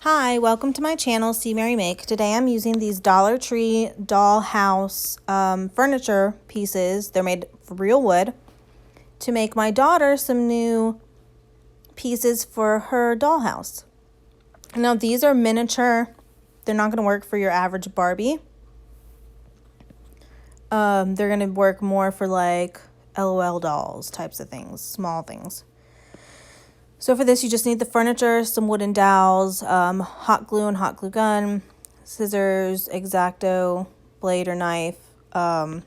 Hi, welcome to my channel, See Mary Make. Today I'm using these Dollar Tree dollhouse furniture pieces. They're made of real wood to make my daughter some new pieces for her dollhouse. Now these are miniature. They're not going to work for your average Barbie. They're going to work more for like LOL dolls types of things, small things. So for this, you just need the furniture, some wooden dowels, hot glue and hot glue gun, scissors, X-Acto, blade or knife, and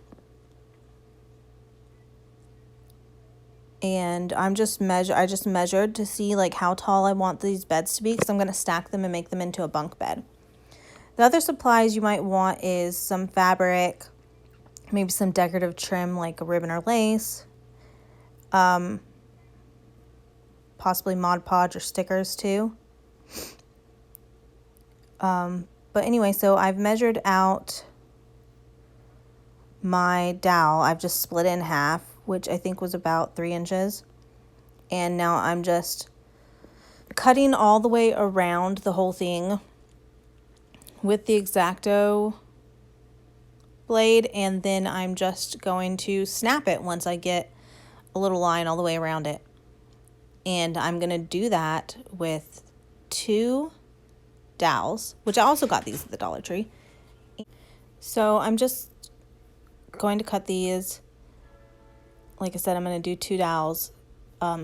I just measured to see like how tall I want these beds to be because I'm going to stack them and make them into a bunk bed. The other supplies you might want is some fabric, maybe some decorative trim like a ribbon or lace, possibly Mod Podge or stickers too. But anyway, so I've measured out my dowel. I've just split it in half, which I think was about 3 inches. And now I'm just cutting all the way around the whole thing with the X-Acto blade, and then I'm just going to snap it once I get a little line all the way around it. And I'm going to do that with 2 dowels, which I also got these at the Dollar Tree. So I'm just going to cut these. Like I said, I'm going to do 2 dowels,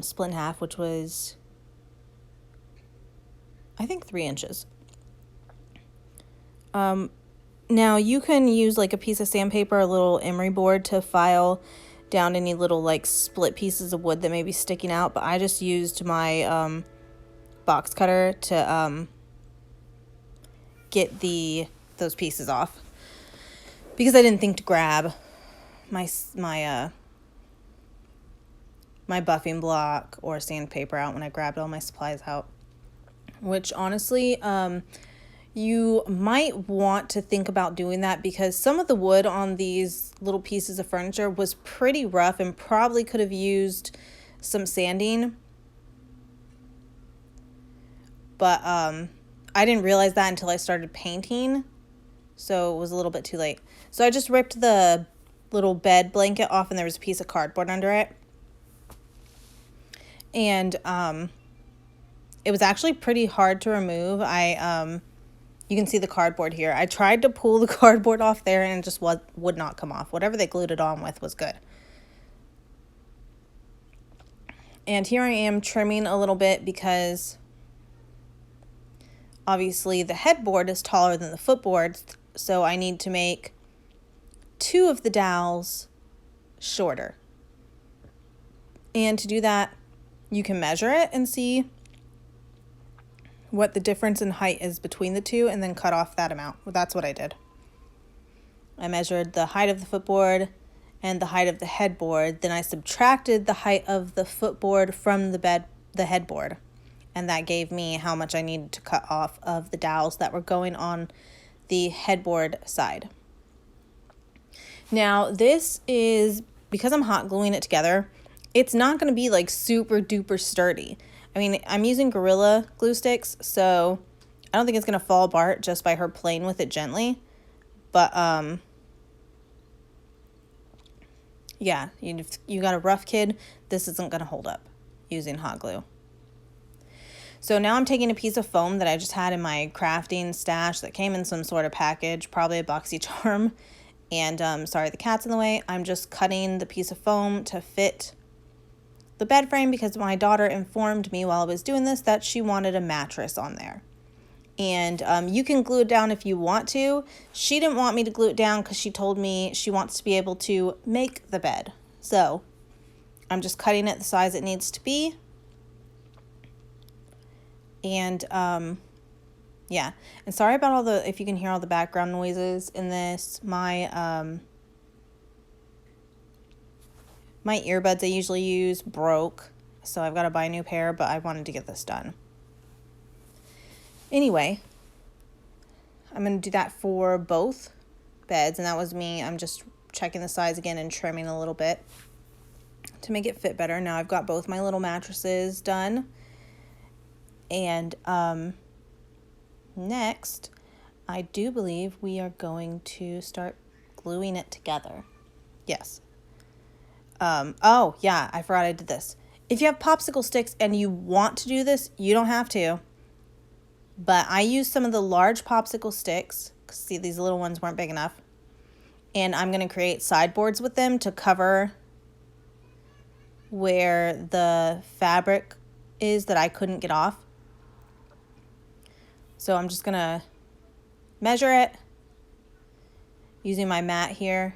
split in half, which was, I think, 3 inches. Now you can use like a piece of sandpaper, a little emery board to file down any little like split pieces of wood that may be sticking out, but I just used my box cutter to get those pieces off because I didn't think to grab my buffing block or sandpaper out when I grabbed all my supplies out, which honestly you might want to think about doing that because some of the wood on these little pieces of furniture was pretty rough and probably could have used some sanding. But I didn't realize that until I started painting, so it was a little bit too late. So I just ripped the little bed blanket off and there was a piece of cardboard under it. And it was actually pretty hard to remove. You can see the cardboard here. I tried to pull the cardboard off there and it just would not come off. Whatever they glued it on with was good. And here I am trimming a little bit because obviously the headboard is taller than the footboard, so I need to make 2 of the dowels shorter. And to do that, you can measure it and see what the difference in height is between the 2 and then cut off that amount. Well, that's what I did. I measured the height of the footboard and the height of the headboard. Then I subtracted the height of the footboard from the headboard. And that gave me how much I needed to cut off of the dowels that were going on the headboard side. Now this is, because I'm hot gluing it together, it's not going to be like super duper sturdy. I mean, I'm using Gorilla glue sticks, so I don't think it's going to fall apart just by her playing with it gently. But, yeah, you got a rough kid, this isn't going to hold up using hot glue. So now I'm taking a piece of foam that I just had in my crafting stash that came in some sort of package, probably a boxy charm. And, sorry, the cat's in the way. I'm just cutting the piece of foam to fit the bed frame because my daughter informed me while I was doing this that she wanted a mattress on there. And you can glue it down if you want to. She didn't want me to glue it down because she told me she wants to be able to make the bed. So I'm just cutting it the size it needs to be. And yeah, and sorry about if you can hear all the background noises in this. My earbuds I usually use broke, so I've got to buy a new pair, but I wanted to get this done. Anyway, I'm going to do that for both beds, and that was me. I'm just checking the size again and trimming a little bit to make it fit better. Now I've got both my little mattresses done, and Next, I do believe we are going to start gluing it together. Yes. Oh, yeah, I forgot I did this. If you have popsicle sticks and you want to do this, you don't have to. But I used some of the large popsicle sticks, because see, these little ones weren't big enough. And I'm going to create sideboards with them to cover where the fabric is that I couldn't get off. So I'm just going to measure it using my mat here.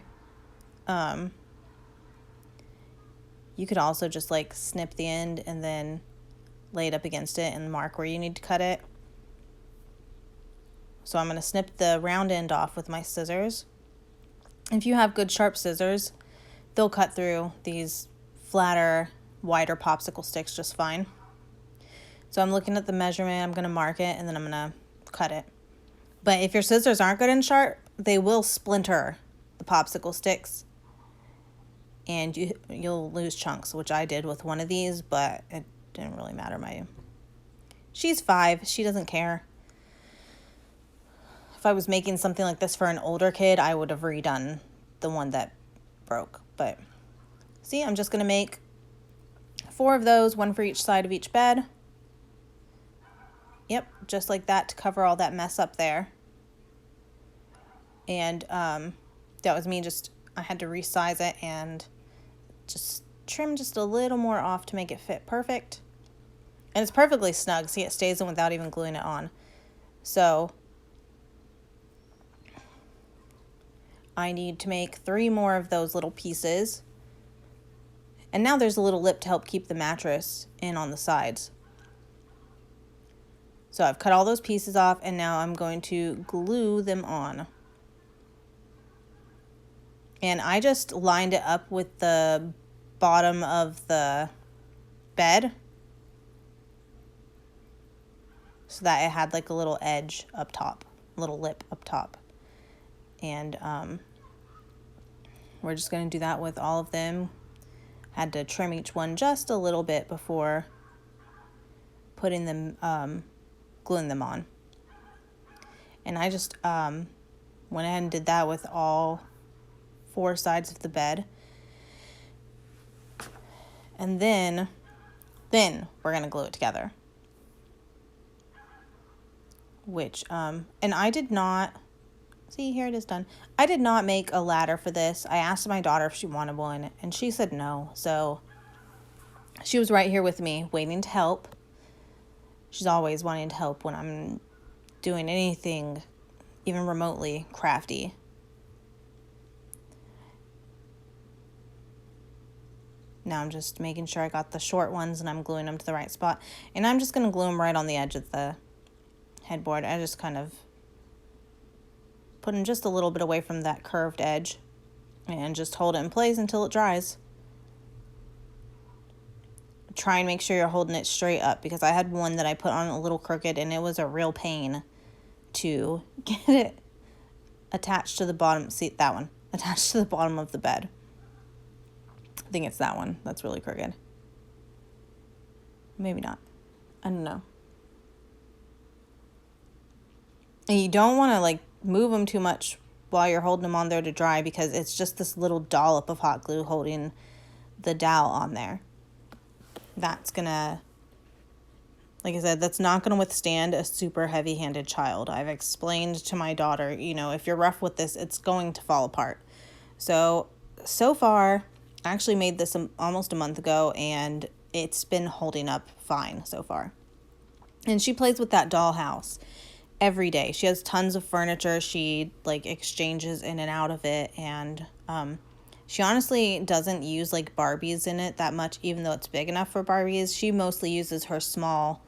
You could also just like snip the end and then lay it up against it and mark where you need to cut it. So I'm going to snip the round end off with my scissors. If you have good sharp scissors, they'll cut through these flatter, wider popsicle sticks just fine. So I'm looking at the measurement, I'm going to mark it, and then I'm going to cut it. But if your scissors aren't good and sharp, they will splinter the popsicle sticks. And you'll lose chunks, which I did with one of these, but it didn't really matter. She's 5. She doesn't care. If I was making something like this for an older kid, I would have redone the one that broke. But see, I'm just going to make 4 of those, 1 for each side of each bed. Yep, just like that to cover all that mess up there. And that was me I had to resize it and just trim just a little more off to make it fit perfect. And it's perfectly snug. See, it stays in without even gluing it on. So I need to make 3 more of those little pieces. And now there's a little lip to help keep the mattress in on the sides. So I've cut all those pieces off, and now I'm going to glue them on. And I just lined it up with the bottom of the bed so that it had like a little edge up top, little lip up top. And we're just going to do that with all of them. Had to trim each one just a little bit before putting them, gluing them on. And I just went ahead and did that with all 4 sides of the bed. And then we're going to glue it together. Which, and I did not... See, here it is done. I did not make a ladder for this. I asked my daughter if she wanted one, and she said no. So she was right here with me, waiting to help. She's always wanting to help when I'm doing anything, even remotely crafty. Now I'm just making sure I got the short ones and I'm gluing them to the right spot. And I'm just going to glue them right on the edge of the headboard. I just kind of put them just a little bit away from that curved edge and just hold it in place until it dries. Try and make sure you're holding it straight up, because I had one that I put on a little crooked and it was a real pain to get it attached to the bottom. See, that one attached to the bottom of the bed. I think it's that one that's really crooked. Maybe not. I don't know. And you don't want to like move them too much while you're holding them on there to dry, because it's just this little dollop of hot glue holding the dowel on there. That's gonna, like I said, that's not gonna withstand a super heavy-handed child. I've explained to my daughter, you know, if you're rough with this, it's going to fall apart. So far, I actually made this almost a month ago, and it's been holding up fine so far. And she plays with that dollhouse every day. She has tons of furniture. She like exchanges in and out of it, and she honestly doesn't use like Barbies in it that much, even though it's big enough for Barbies. She mostly uses her small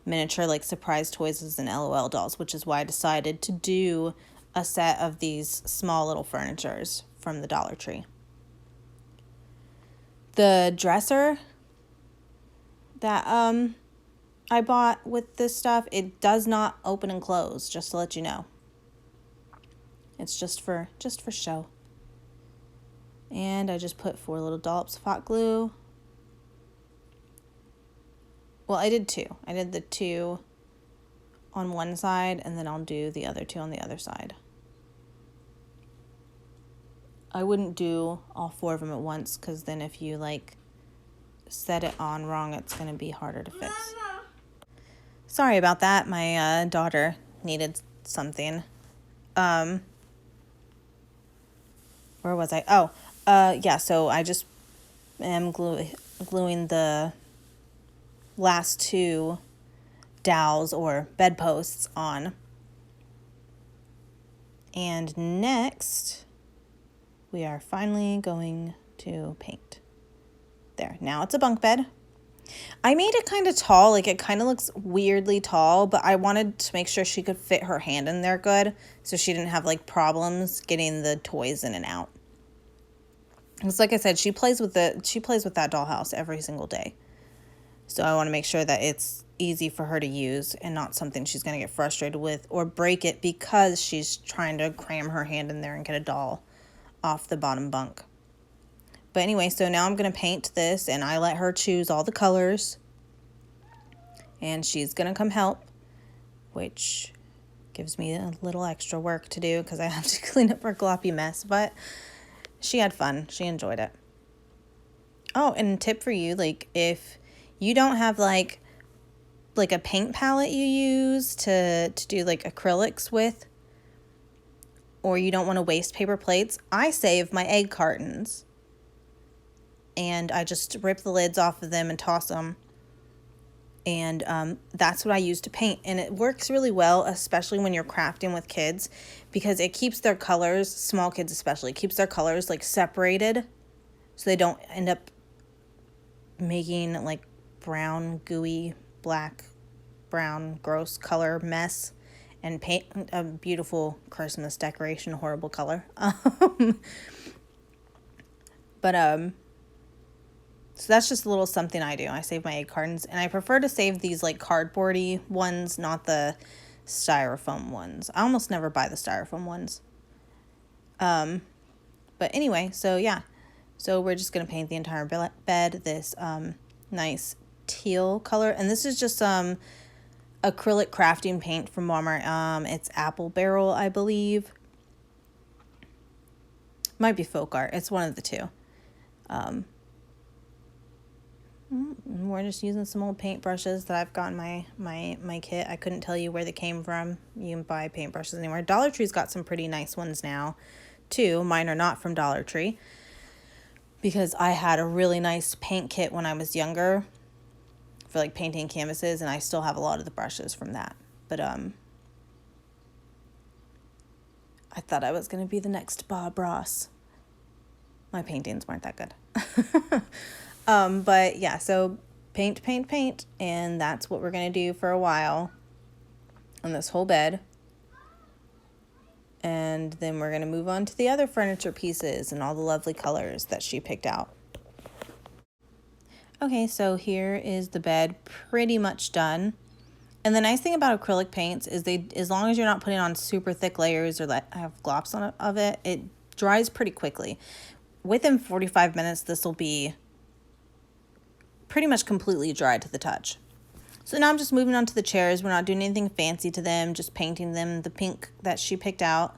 miniature like surprise toys and LOL dolls, which is why I decided to do a set of these small little furnitures from the Dollar Tree. The dresser that I bought with this stuff, it does not open and close, just to let you know. It's just for show. And I just put 4 little dollops of hot glue. Well, I did 2. I did the 2 on one side, and then I'll do the other two on the other side. I wouldn't do all 4 of them at once, because then if you like set it on wrong, it's going to be harder to fix. Mama. Sorry about that. My daughter needed something. Where was I? Oh, yeah, so I just am gluing the last 2 dowels or bedposts on. And next, we are finally going to paint. There, now it's a bunk bed. I made it kind of tall, like it kind of looks weirdly tall, but I wanted to make sure she could fit her hand in there good, so she didn't have like problems getting the toys in and out. Because like I said, she plays with that dollhouse every single day. So I want to make sure that it's easy for her to use and not something she's going to get frustrated with or break it because she's trying to cram her hand in there and get a doll off the bottom bunk. But anyway, so now I'm going to paint this, and I let her choose all the colors. And she's going to come help, which gives me a little extra work to do because I have to clean up her gloppy mess. But she had fun. She enjoyed it. Oh, and tip for you, like if you don't have like a paint palette you use to do like acrylics with, or you don't want to waste paper plates, I save my egg cartons. And I just rip the lids off of them and toss them. And that's what I use to paint. And it works really well, especially when you're crafting with kids, because it keeps their colors, small kids especially, keeps their colors like separated so they don't end up making like brown, gooey, black, brown, gross color mess and paint a beautiful Christmas decoration, horrible color. So that's just a little something I do. I save my egg cartons, and I prefer to save these like cardboardy ones, not the styrofoam ones. I almost never buy the styrofoam ones. But anyway, so yeah. So we're just going to paint the entire bed this nice teal color. And this is just acrylic crafting paint from Walmart. It's Apple Barrel, I believe. Might be Folk Art. It's one of the two. We're just using some old paintbrushes that I've got in my kit. I couldn't tell you where they came from. You can buy paintbrushes anywhere. Dollar Tree's got some pretty nice ones now, too. Mine are not from Dollar Tree, because I had a really nice paint kit when I was younger for like painting canvases, and I still have a lot of the brushes from that. But I thought I was going to be the next Bob Ross. My paintings weren't that good. But yeah, so paint, and that's what we're going to do for a while on this whole bed. And then we're going to move on to the other furniture pieces and all the lovely colors that she picked out. Okay, so here is the bed pretty much done. And the nice thing about acrylic paints is as long as you're not putting on super thick layers or that have glops on it, it dries pretty quickly. Within 45 minutes, this will be pretty much completely dry to the touch. So now I'm just moving on to the chairs. We're not doing anything fancy to them, just painting them the pink that she picked out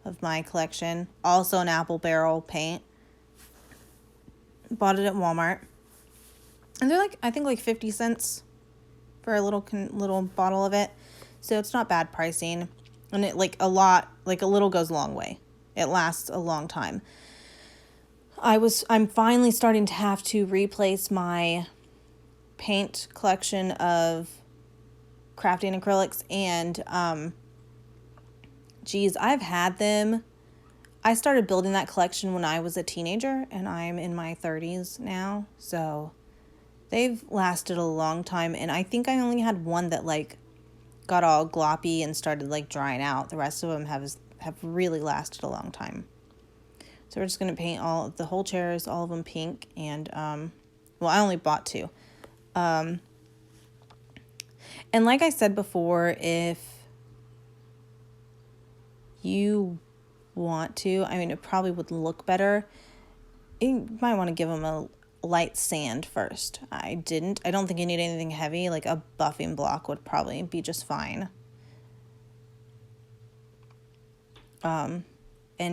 of my collection. Also an Apple Barrel paint. Bought it at Walmart. And they're like, I think like 50 cents for a little bottle of it. So it's not bad pricing. And it like a little goes a long way. It lasts a long time. I'm finally starting to have to replace my paint collection of crafting acrylics, and I've had them. I started building that collection when I was a teenager, and I'm in my 30s now, so they've lasted a long time. And I think I only had one that like got all gloppy and started like drying out. The rest of them have really lasted a long time. So we're just going to paint the whole chairs, all of them pink. And, well, I only bought 2. And like I said before, if you want to, I mean, it probably would look better. You might want to give them a light sand first. I don't think you need anything heavy. Like a buffing block would probably be just fine. And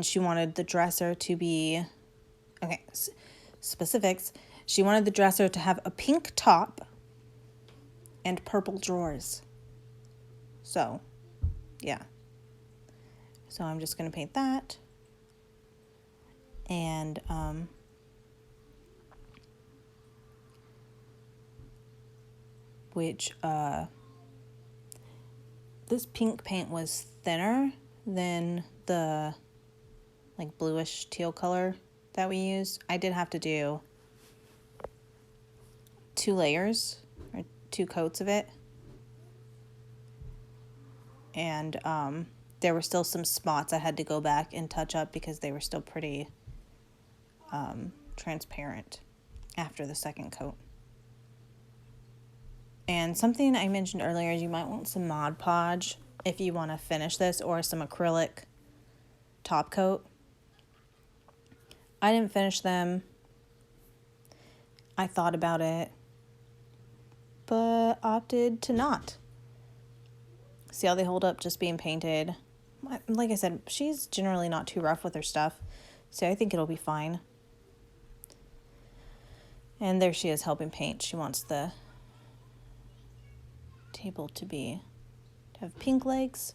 she wanted the dresser to be, okay, specifics. She wanted the dresser to have a pink top and purple drawers. So, yeah. So I'm just going to paint that. And, this pink paint was thinner than the, like, bluish teal color that we used. I did have to do 2 layers, or 2 coats of it. And, there were still some spots I had to go back and touch up because they were still pretty transparent after the second coat. And something I mentioned earlier is you might want some Mod Podge if you want to finish this, or some acrylic top coat. I didn't finish them. I thought about it, but opted to not. See how they hold up just being painted. Like I said, she's generally not too rough with her stuff, so I think it'll be fine. And there she is helping paint. She wants the table to have pink legs.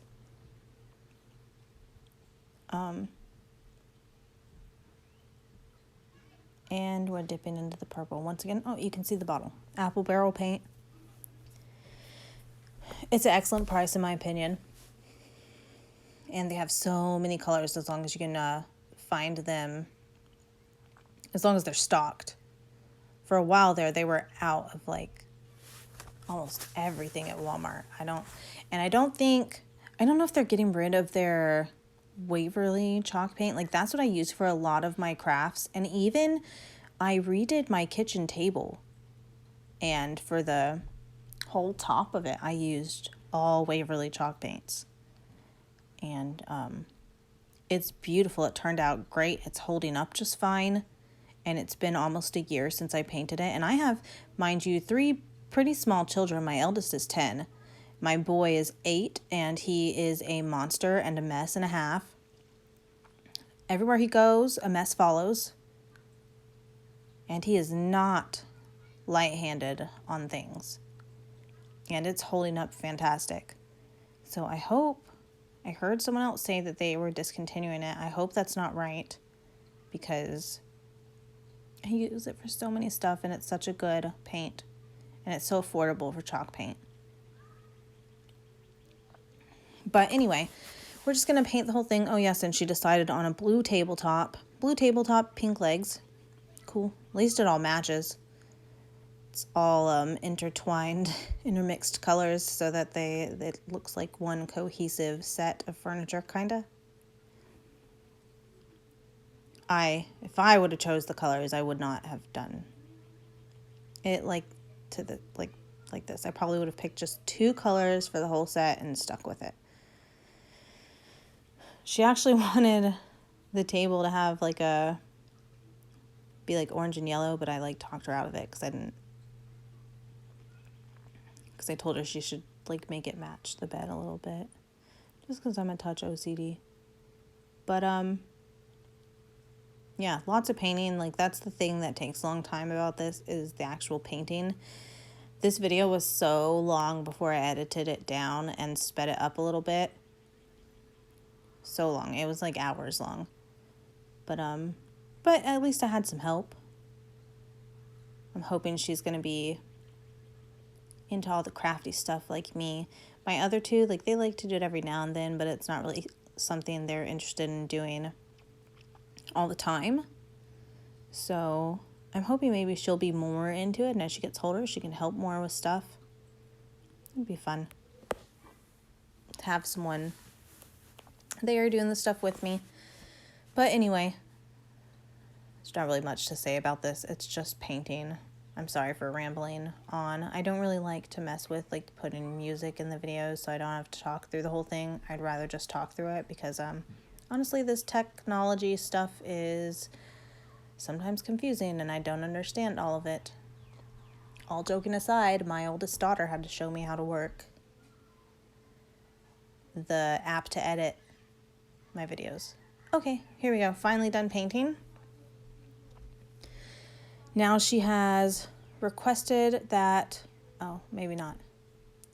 And we're dipping into the purple once again. Oh, you can see the bottle. Apple barrel paint. It's an excellent price in my opinion. And they have so many colors as long as you can find them. As long as they're stocked. For a while there, they were out of like almost everything at Walmart. I don't know if they're getting rid of their Waverly chalk paint. Like, that's what I use for a lot of my crafts. And even I redid my kitchen table. And for the whole top of it, I used all Waverly chalk paints. And it's beautiful. It turned out great. It's holding up just fine. And it's been almost a year since I painted it. And I have, mind you, 3 pretty small children. My eldest is 10. My boy is 8, and he is a monster and a mess and a half. Everywhere he goes, a mess follows. And he is not light-handed on things. And it's holding up fantastic. So I heard someone else say that they were discontinuing it. I hope that's not right, because I use it for so many stuff, and it's such a good paint. And it's so affordable for chalk paint. But anyway, we're just going to paint the whole thing. Oh, yes, and she decided on a blue tabletop. Blue tabletop, pink legs. Cool. At least it all matches. It's all intertwined, intermixed colors so that it looks like one cohesive set of furniture, kind of. If I would have chose the colors, I would not have done it like this. I probably would have picked just 2 colors for the whole set and stuck with it. She actually wanted the table to have be like orange and yellow, but I talked her out of it because I told her she should make it match the bed a little bit, just because I'm a touch OCD. But yeah, lots of painting. That's the thing that takes a long time about this, is the actual painting. This video was so long before I edited it down and sped it up a little bit. So long. It was hours long. But at least I had some help. I'm hoping she's going to be into all the crafty stuff like me. My other 2, they like to do it every now and then, but it's not really something they're interested in doing all the time. So I'm hoping maybe she'll be more into it, and as she gets older, she can help more with stuff. It'd be fun to have someone there doing the stuff with me. But anyway, there's not really much to say about this. It's just painting. I'm sorry for rambling on. I don't really like to mess with putting music in the videos, so I don't have to talk through the whole thing. I'd rather just talk through it because honestly, this technology stuff is sometimes confusing, and I don't understand all of it. All joking aside, my oldest daughter had to show me how to work the app to edit my videos. Okay, here we go. Finally done painting. Now she has requested that, oh, maybe not.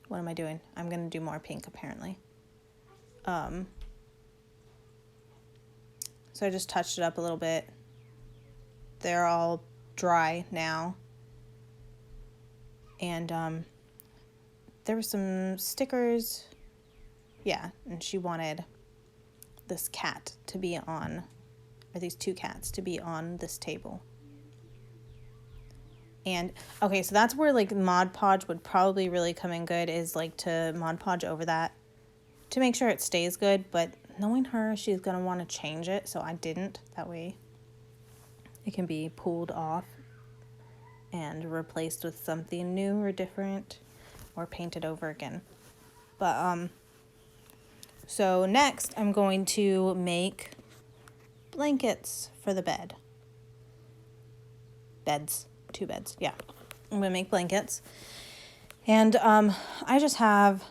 What am I doing? I'm going to do more pink apparently. So I just touched it up a little bit. They're all dry now. And there were some stickers. Yeah, and she wanted this cat to be on, or these two cats to be on this table. And okay, so that's where like Mod Podge would probably really come in good, is like to Mod Podge over that to make sure it stays good. But knowing her, she's gonna want to change it, so I didn't. That way it can be pulled off and replaced with something new or different, or painted over again. But so next I'm going to make blankets for the bed. Beds. 2 beds, yeah. I'm gonna make blankets. And I just have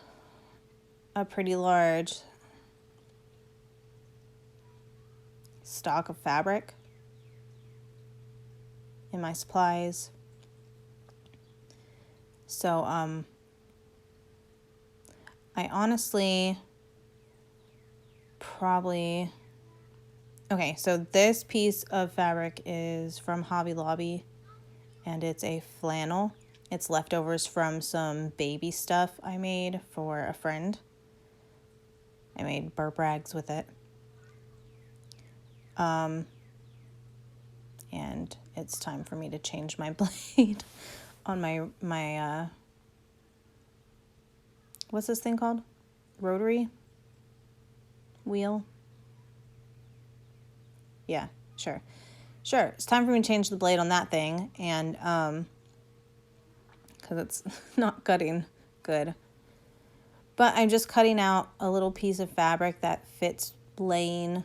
a pretty large stock of fabric in my supplies. So I honestly probably, okay, so this piece of fabric is from Hobby Lobby. And it's a flannel. It's leftovers from some baby stuff I made for a friend. I made burp rags with it. And it's time for me to change my blade on my what's this thing called? Rotary wheel? Yeah, sure. Sure, it's time for me to change the blade on that thing, and because it's not cutting good. But I'm just cutting out a little piece of fabric that fits laying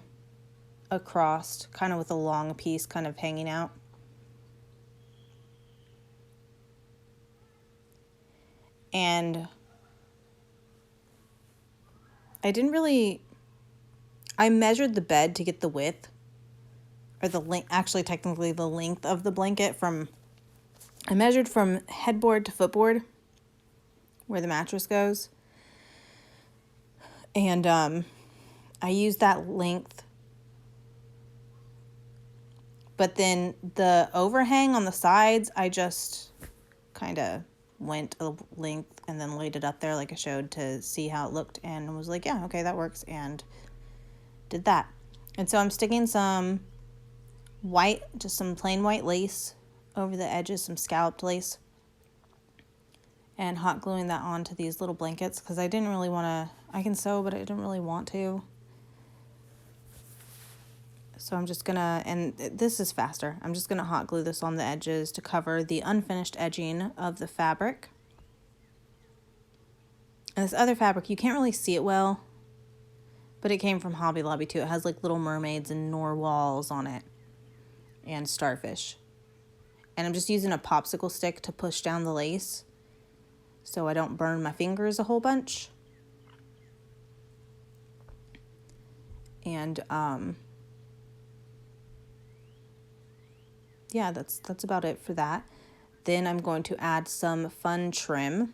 across, kind of with a long piece kind of hanging out. And I measured the bed to get the width, or the length, actually technically the length of the blanket I measured from headboard to footboard, where the mattress goes. And I used that length. But then the overhang on the sides, I just kind of went a length and then laid it up there like I showed to see how it looked, and was like, yeah, okay, that works, and did that. And so I'm sticking some white, just some plain white lace over the edges, some scalloped lace, and hot gluing that onto these little blankets because I didn't really want to, I can sew, but I didn't really want to. So I'm just gonna, and this is faster, I'm just gonna hot glue this on the edges to cover the unfinished edging of the fabric. And this other fabric, you can't really see it well, but it came from Hobby Lobby too. It has like little mermaids and narwhals on it, and starfish. And I'm just using a popsicle stick to push down the lace so I don't burn my fingers a whole bunch. And yeah, that's about it for that. Then I'm going to add some fun trim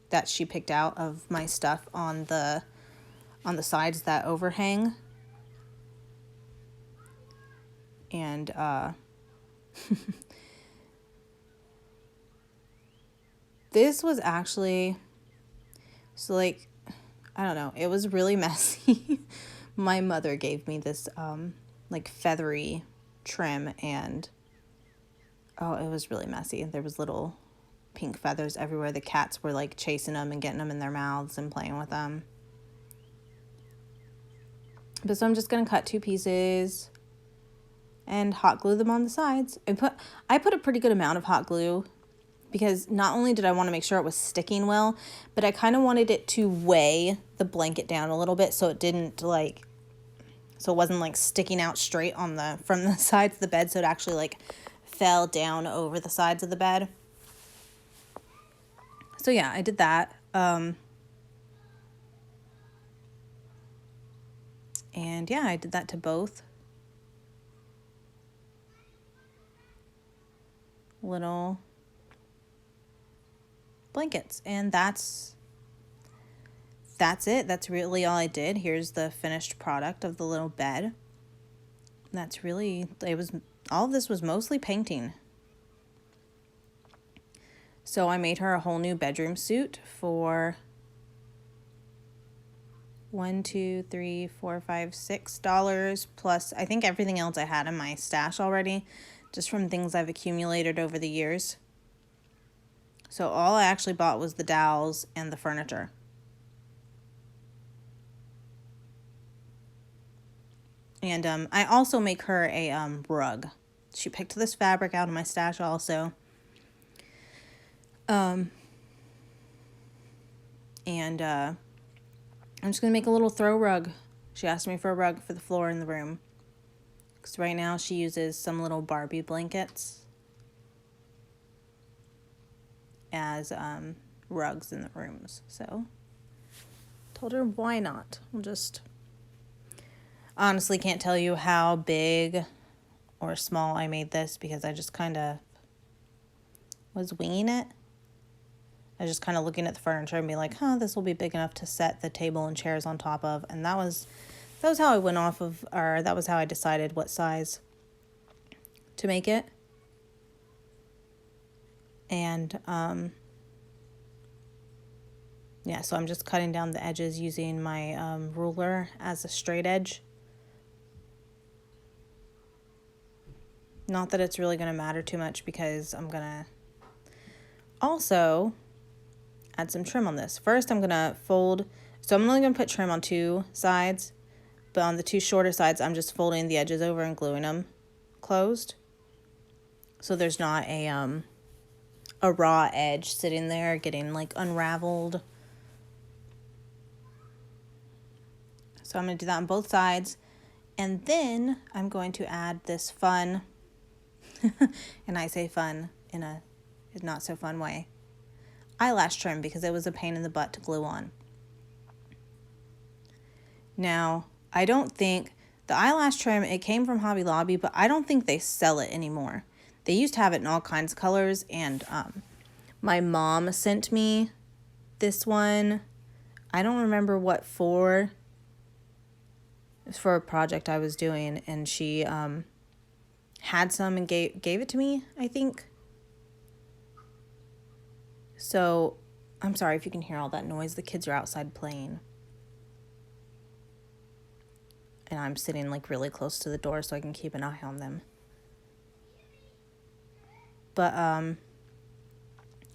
that she picked out of my stuff on the sides that overhang. And this was actually, so like, I don't know, it was really messy. My mother gave me this like feathery trim, and oh, it was really messy. There was little pink feathers everywhere. The cats were like chasing them and getting them in their mouths and playing with them. But so I'm just gonna cut 2 pieces and hot glue them on the sides. I put a pretty good amount of hot glue because not only did I want to make sure it was sticking well, but I kind of wanted it to weigh the blanket down a little bit so it didn't like, so it wasn't like sticking out straight on from the sides of the bed, so it actually like fell down over the sides of the bed. So yeah, I did that. And yeah, I did that to both little blankets. And that's it. That's really all I did. Here's the finished product of the little bed. That's really, all of this was mostly painting. So I made her a whole new bedroom suit for $6 plus I think everything else I had in my stash already, just from things I've accumulated over the years. So all I actually bought was the dowels and the furniture. And I also make her a rug. She picked this fabric out of my stash also. And I'm just going to make a little throw rug. She asked me for a rug for the floor in the room. Because right now she uses some little Barbie blankets as rugs in the rooms. So told her why not. We'll just... Honestly can't tell you how big or small I made this because I just kind of was winging it. I was just kind of looking at the furniture and be like, this will be big enough to set the table and chairs on top of. And that was how I went off of, or that was how I decided what size to make it. And, yeah, so I'm just cutting down the edges using my ruler as a straight edge. Not that it's really going to matter too much because I'm going to also add some trim on this. First, I'm going to fold. So I'm only going to put trim on two sides, but on the two shorter sides, I'm just folding the edges over and gluing them closed. So there's not a raw edge sitting there getting like unraveled. So I'm going to do that on both sides. And then I'm going to add this fun, and I say fun in a not so fun way, eyelash trim because it was a pain in the butt to glue on. Now, I don't think the eyelash trim, it came from Hobby Lobby, but I don't think they sell it anymore. They used to have it in all kinds of colors, and my mom sent me this one. I don't remember what for. It was for a project I was doing, and she had some and gave it to me, I think. So, I'm sorry if you can hear all that noise. The kids are outside playing. And I'm sitting like really close to the door so I can keep an eye on them. But,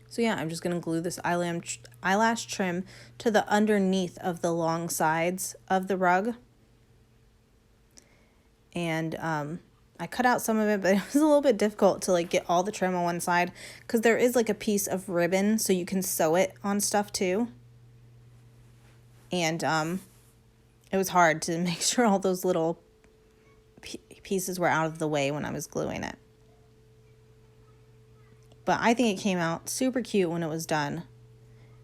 so yeah, I'm just going to glue this eyelash trim to the underneath of the long sides of the rug. And, I cut out some of it, but it was a little bit difficult to like get all the trim on one side because there is like a piece of ribbon so you can sew it on stuff too. And it was hard to make sure all those little pieces were out of the way when I was gluing it. But I think it came out super cute when it was done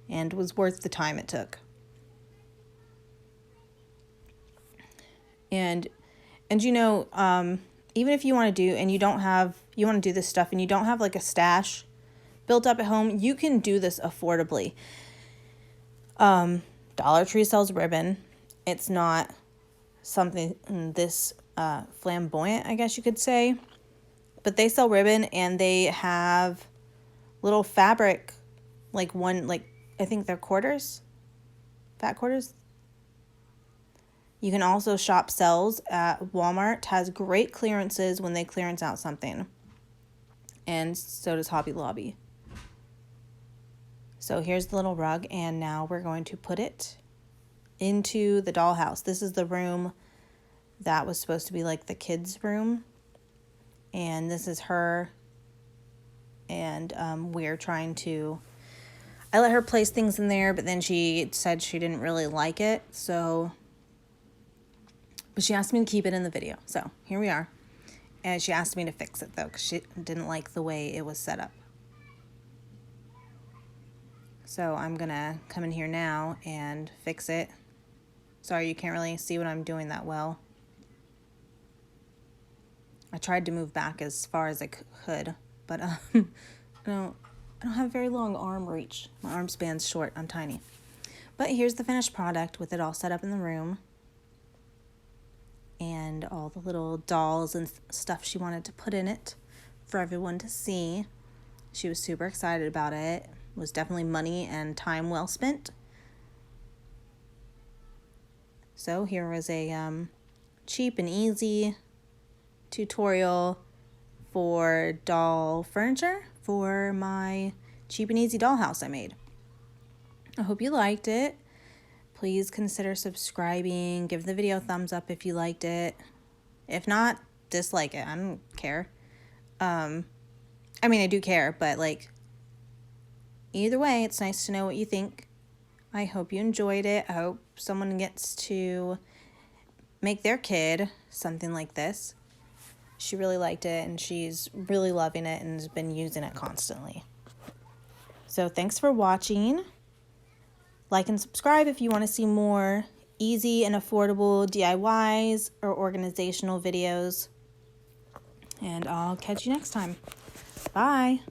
and was worth the time it took. And you know, even if you want to do, and you want to do this stuff and you don't have like a stash built up at home, you can do this affordably. Dollar Tree sells ribbon. It's not something this flamboyant, I guess you could say, but they sell ribbon and they have little fabric, I think they're quarters, fat quarters. You can also shop sells at Walmart. Has great clearances when they clearance out something. And so does Hobby Lobby. So here's the little rug, and now we're going to put it into the dollhouse. This is the room that was supposed to be like the kids' room. And this is her. And we're trying to... I let her place things in there, but then she said she didn't really like it, so... But she asked me to keep it in the video. So here we are. And she asked me to fix it, though, because she didn't like the way it was set up. So I'm going to come in here now and fix it. Sorry, you can't really see what I'm doing that well. I tried to move back as far as I could, but I don't have a very long arm reach. My arm span's short. I'm tiny. But here's the finished product with it all set up in the room. And all the little dolls and stuff she wanted to put in it for everyone to see. She was super excited about it. It was definitely money and time well spent. So here was a cheap and easy tutorial for doll furniture for my cheap and easy dollhouse I made. I hope you liked it. Please consider subscribing. Give the video a thumbs up if you liked it. If not, dislike it. I don't care. I mean, I do care, but like, either way, it's nice to know what you think. I hope you enjoyed it. I hope someone gets to make their kid something like this. She really liked it, and she's really loving it and has been using it constantly. So thanks for watching. Like and subscribe if you want to see more easy and affordable DIYs or organizational videos. And I'll catch you next time. Bye.